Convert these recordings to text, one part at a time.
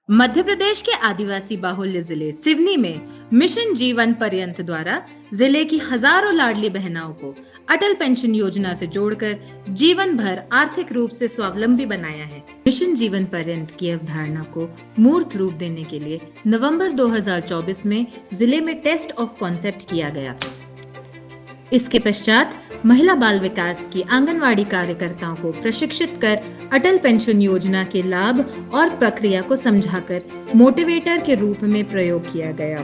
मध्य प्रदेश के आदिवासी बाहुल्य जिले सिवनी में मिशन जीवन पर्यंत द्वारा जिले की हजारों लाडली बहनाओं को अटल पेंशन योजना से जोड़कर जीवन भर आर्थिक रूप से स्वावलंबी बनाया है। मिशन जीवन पर्यंत की अवधारणा को मूर्त रूप देने के लिए नवंबर 2024 में जिले में टेस्ट ऑफ कॉन्सेप्ट किया गया था। इसके पश्चात महिला बाल विकास की आंगनवाड़ी कार्यकर्ताओं को प्रशिक्षित कर अटल पेंशन योजना के लाभ और प्रक्रिया को समझाकर मोटिवेटर के रूप में प्रयोग किया गया।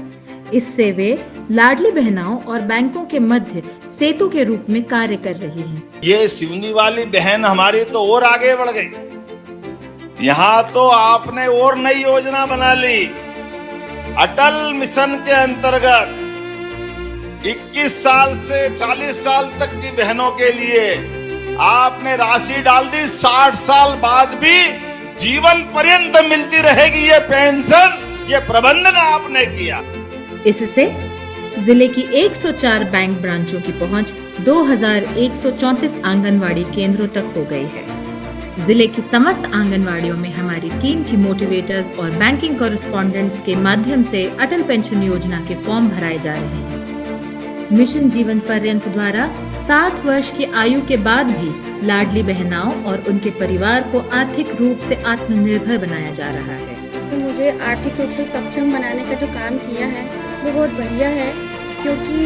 इससे वे लाडली बहनाओं और बैंकों के मध्य सेतु के रूप में कार्य कर रही हैं। ये सिवनी वाली बहन हमारी तो और आगे बढ़ गई। यहाँ तो आपने और नई योजना बना ली। अटल मिशन के अंतर्गत 21 साल से 40 साल तक की बहनों के लिए आपने राशि डाल दी। 60 साल बाद भी जीवन पर्यंत मिलती रहेगी ये पेंशन। ये प्रबंधन आपने किया। इससे जिले की 104 बैंक ब्रांचों की पहुंच 2134 आंगनवाड़ी केंद्रों तक हो गई है। जिले की समस्त आंगनवाड़ियों में हमारी टीम की मोटिवेटर्स और बैंकिंग कॉरेस्पॉन्डेंट्स के माध्यम से अटल पेंशन योजना के फॉर्म भराए जा रहे हैं। मिशन जीवन पर्यंत द्वारा 60 वर्ष की आयु के बाद भी लाडली बहनाओं और उनके परिवार को आर्थिक रूप से आत्मनिर्भर बनाया जा रहा है। तो मुझे आर्थिक रूप से सक्षम बनाने का जो काम किया है वो बहुत बढ़िया है, क्योंकि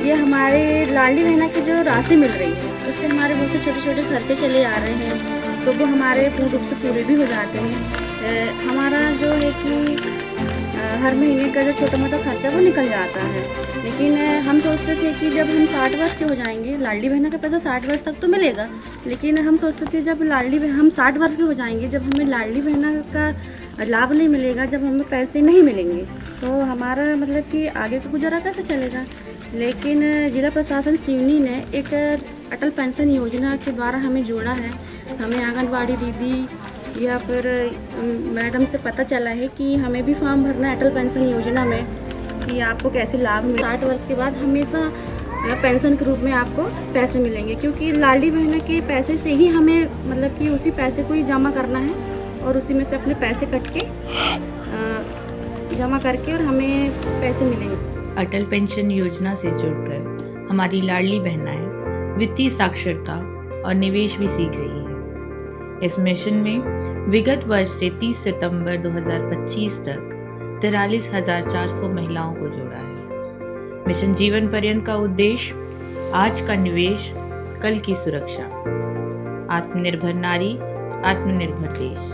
ये हमारे लाडली बहना की जो राशि मिल रही है उससे हमारे बहुत से छोटे छोटे खर्चे चले आ रहे हैं, तो वो हमारे पूर्ण रूप से पूरे भी हो जाते हैं। हमारा जो है कि हर महीने का जो छोटा मोटा खर्चा वो निकल जाता है। लेकिन हम सोचते थे कि जब हम 60 वर्ष के हो जाएंगे, लाडली बहना का पैसा 60 वर्ष तक तो मिलेगा, लेकिन हम सोचते थे जब हम 60 वर्ष के हो जाएंगे, जब हमें लाडली बहना का लाभ नहीं मिलेगा, जब हमें पैसे नहीं मिलेंगे, तो हमारा मतलब कि आगे का गुजारा कैसे चलेगा। लेकिन जिला प्रशासन सिवनी ने एक अटल पेंशन योजना के द्वारा हमें जोड़ा है। हमें आंगनबाड़ी दीदी या फिर मैडम से पता चला है कि हमें भी फॉर्म भरना है अटल पेंशन योजना में, कि आपको कैसे लाभ मिले। 60 वर्ष के बाद हमेशा पेंशन के रूप में आपको पैसे मिलेंगे, क्योंकि लाडली बहना के पैसे से ही हमें मतलब कि उसी पैसे को ही जमा करना है और उसी में से अपने पैसे कट के जमा करके और हमें पैसे मिलेंगे। अटल पेंशन योजना से जुड़कर हमारी लाडली बहनाएं वित्तीय साक्षरता और निवेश भी सीख रही हैं। इस मिशन में विगत वर्ष से 30 सितंबर 2025 तक 43,400 महिलाओं को जोड़ा है। मिशन जीवन पर्यंत का उद्देश्य आज का निवेश, कल की सुरक्षा। आत्मनिर्भर नारी, आत्मनिर्भर देश।